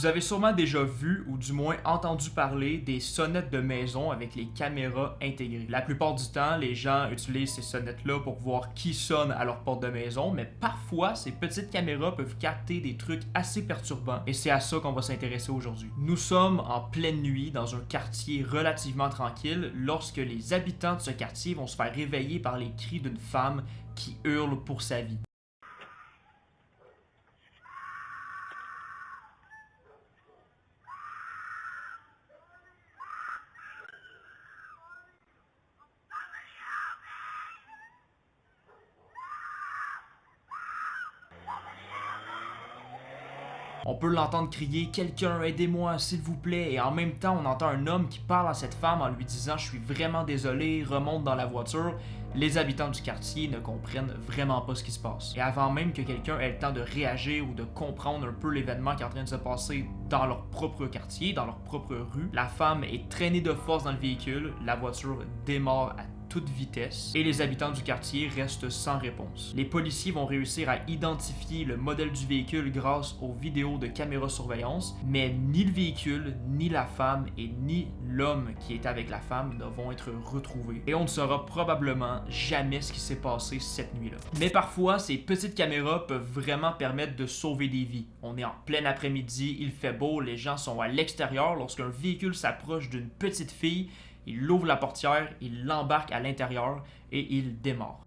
Vous avez sûrement déjà vu ou du moins entendu parler des sonnettes de maison avec les caméras intégrées. La plupart du temps, les gens utilisent ces sonnettes-là pour voir qui sonne à leur porte de maison, mais parfois, ces petites caméras peuvent capter des trucs assez perturbants et c'est à ça qu'on va s'intéresser aujourd'hui. Nous sommes en pleine nuit dans un quartier relativement tranquille lorsque les habitants de ce quartier vont se faire réveiller par les cris d'une femme qui hurle pour sa vie. On peut l'entendre crier « Quelqu'un, aidez-moi, s'il vous plaît » et en même temps, on entend un homme qui parle à cette femme en lui disant « Je suis vraiment désolé, remonte dans la voiture ». Les habitants du quartier ne comprennent vraiment pas ce qui se passe. Et avant même que quelqu'un ait le temps de réagir ou de comprendre un peu l'événement qui est en train de se passer dans leur propre quartier, dans leur propre rue, la femme est traînée de force dans le véhicule, la voiture démarre à toute vitesse et les habitants du quartier restent sans réponse. Les policiers vont réussir à identifier le modèle du véhicule grâce aux vidéos de caméra surveillance, mais ni le véhicule, ni la femme et ni l'homme qui est avec la femme ne vont être retrouvés. Et on ne saura probablement jamais ce qui s'est passé cette nuit-là. Mais parfois, ces petites caméras peuvent vraiment permettre de sauver des vies. On est en plein après-midi, il fait beau, les gens sont à l'extérieur lorsqu'un véhicule s'approche d'une petite fille. Il ouvre la portière, il l'embarque à l'intérieur et il démarre.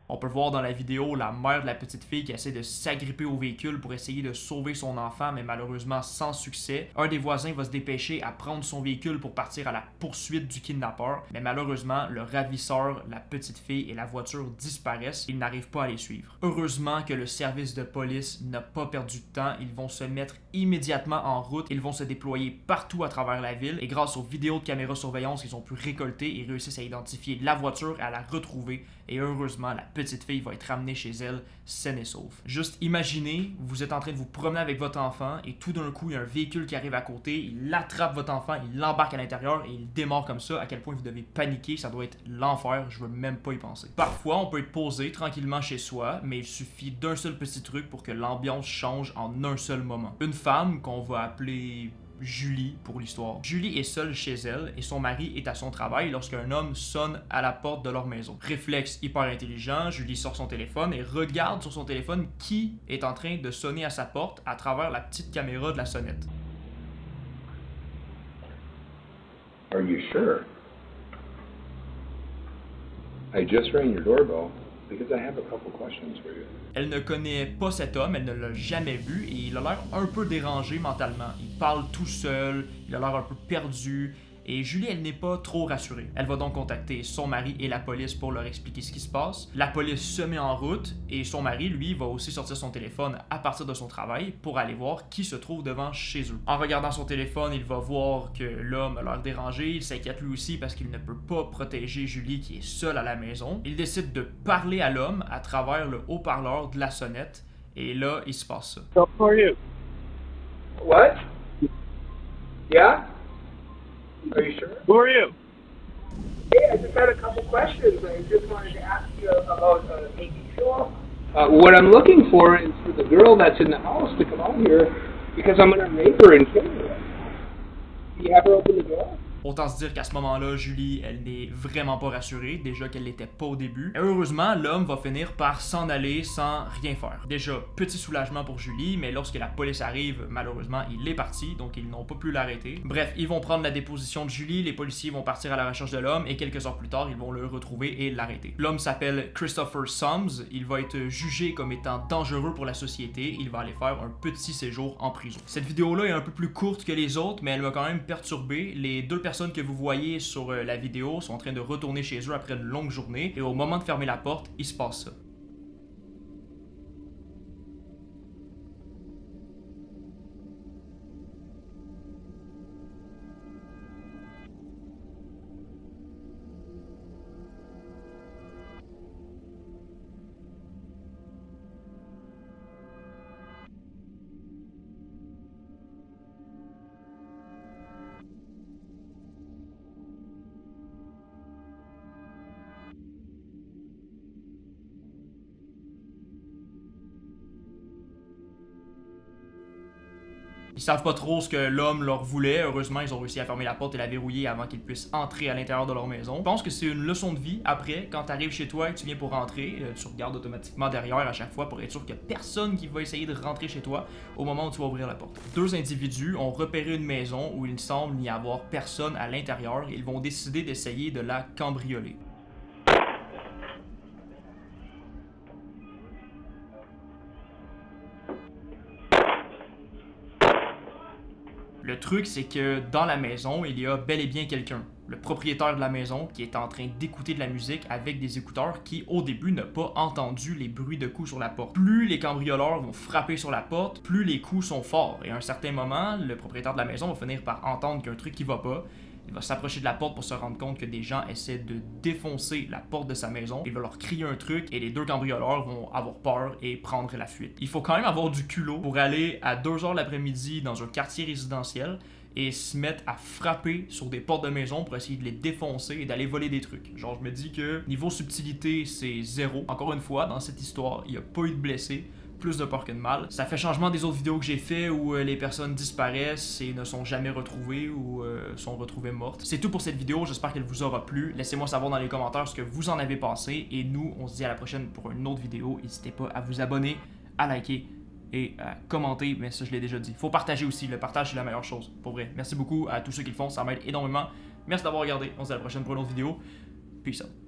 On peut voir dans la vidéo la mère de la petite fille qui essaie de s'agripper au véhicule pour essayer de sauver son enfant, mais malheureusement sans succès. Un des voisins va se dépêcher à prendre son véhicule pour partir à la poursuite du kidnappeur, mais malheureusement, le ravisseur, la petite fille et la voiture disparaissent. Ils n'arrivent pas à les suivre. Heureusement que le service de police n'a pas perdu de temps. Ils vont se mettre immédiatement en route. Ils vont se déployer partout à travers la ville et grâce aux vidéos de caméra surveillance qu'ils ont pu récolter, ils réussissent à identifier la voiture, à la retrouver et heureusement, la petite fille va être ramenée chez elle saine et sauve. Juste imaginez, vous êtes en train de vous promener avec votre enfant et tout d'un coup, il y a un véhicule qui arrive à côté, il attrape votre enfant, il l'embarque à l'intérieur et il démarre comme ça, à quel point vous devez paniquer, ça doit être l'enfer, je veux même pas y penser. Parfois, on peut être posé tranquillement chez soi, mais il suffit d'un seul petit truc pour que l'ambiance change en un seul moment. Une femme qu'on va appeler Julie pour l'histoire. Julie est seule chez elle et son mari est à son travail lorsqu'un homme sonne à la porte de leur maison. Réflexe hyper intelligent, Julie sort son téléphone et regarde sur son téléphone qui est en train de sonner à sa porte à travers la petite caméra de la sonnette. Are you sure? I just rang your doorbell because I have a couple questions for you. Elle ne connaît pas cet homme, elle ne l'a jamais vu et il a l'air un peu dérangé mentalement. Il parle tout seul, il a l'air un peu perdu et Julie, elle n'est pas trop rassurée. Elle va donc contacter son mari et la police pour leur expliquer ce qui se passe. La police se met en route et son mari, lui, va aussi sortir son téléphone à partir de son travail pour aller voir qui se trouve devant chez eux. En regardant son téléphone, il va voir que l'homme a l'air dérangé, il s'inquiète lui aussi parce qu'il ne peut pas protéger Julie qui est seule à la maison. Il décide de parler à l'homme à travers le haut-parleur de la sonnette et là, il se passe ça. So who are you? What? Yeah? Are you sure? Who are you? Yeah, I just had a couple questions. I just wanted to ask you about making sure. What I'm looking for is for the girl that's in the house to come out here because I'm going to rape her and kill her. Do you have her open the door? Autant se dire qu'à ce moment-là, Julie, elle n'est vraiment pas rassurée, déjà qu'elle l'était pas au début. Et heureusement, l'homme va finir par s'en aller sans rien faire. Déjà, petit soulagement pour Julie, mais lorsque la police arrive, malheureusement, il est parti, donc ils n'ont pas pu l'arrêter. Bref, ils vont prendre la déposition de Julie, les policiers vont partir à la recherche de l'homme, et quelques heures plus tard, ils vont le retrouver et l'arrêter. L'homme s'appelle Christopher Soms, il va être jugé comme étant dangereux pour la société, il va aller faire un petit séjour en prison. Cette vidéo-là est un peu plus courte que les autres, mais elle m'a quand même perturbé. Les deux personnes que vous voyez sur la vidéo sont en train de retourner chez eux après une longue journée et au moment de fermer la porte, il se passe ça. Ils savent pas trop ce que l'homme leur voulait. Heureusement, ils ont réussi à fermer la porte et la verrouiller avant qu'ils puissent entrer à l'intérieur de leur maison. Je pense que c'est une leçon de vie. Après, quand t'arrives chez toi et que tu viens pour rentrer, tu regardes automatiquement derrière à chaque fois pour être sûr qu'il y a personne qui va essayer de rentrer chez toi au moment où tu vas ouvrir la porte. Deux individus ont repéré une maison où il semble n'y avoir personne à l'intérieur et ils vont décider d'essayer de la cambrioler. Le truc, c'est que dans la maison, il y a bel et bien quelqu'un, le propriétaire de la maison, qui est en train d'écouter de la musique avec des écouteurs qui, au début, n'a pas entendu les bruits de coups sur la porte. Plus les cambrioleurs vont frapper sur la porte, plus les coups sont forts. Et à un certain moment, le propriétaire de la maison va finir par entendre qu'il y a un truc qui va pas. Il va s'approcher de la porte pour se rendre compte que des gens essaient de défoncer la porte de sa maison. Il va leur crier un truc et les deux cambrioleurs vont avoir peur et prendre la fuite. Il faut quand même avoir du culot pour aller à 2h l'après-midi dans un quartier résidentiel et se mettre à frapper sur des portes de maison pour essayer de les défoncer et d'aller voler des trucs. Genre, je me dis que niveau subtilité, c'est 0. Encore une fois, dans cette histoire, il n'y a pas eu de blessés. Plus de peur que de mal. Ça fait changement des autres vidéos que j'ai fait où les personnes disparaissent et ne sont jamais retrouvées ou sont retrouvées mortes. C'est tout pour cette vidéo, j'espère qu'elle vous aura plu. Laissez-moi savoir dans les commentaires ce que vous en avez pensé et nous, on se dit à la prochaine pour une autre vidéo. N'hésitez pas à vous abonner, à liker et à commenter, mais ça je l'ai déjà dit. Faut partager aussi, le partage c'est la meilleure chose, pour vrai. Merci beaucoup à tous ceux qui le font, ça m'aide énormément. Merci d'avoir regardé, on se dit à la prochaine pour une autre vidéo. Peace out.